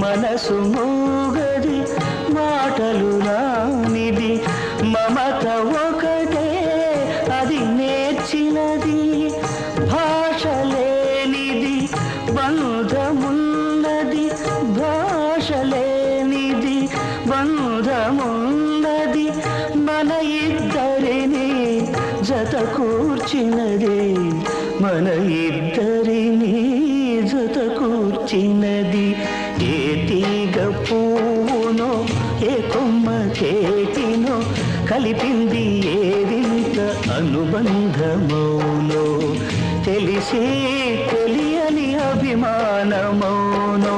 మనసు మూగది మాటలు రానిది మమత ఒకటే అది నేర్చినది భాష లేనిది బంధమున్నది భాష లేనిది బంధమున్నది మన ఇద్దరిని జత కూర్చినది మన ఇద్దరిని జత కూర్చినది ఏ తీగ పువ్వునో ఏ కొమ్మ చేతినో కలిపింది ఏ వింత అనుబంధమౌనో తెలిసి తెలియని అభిమానమౌనో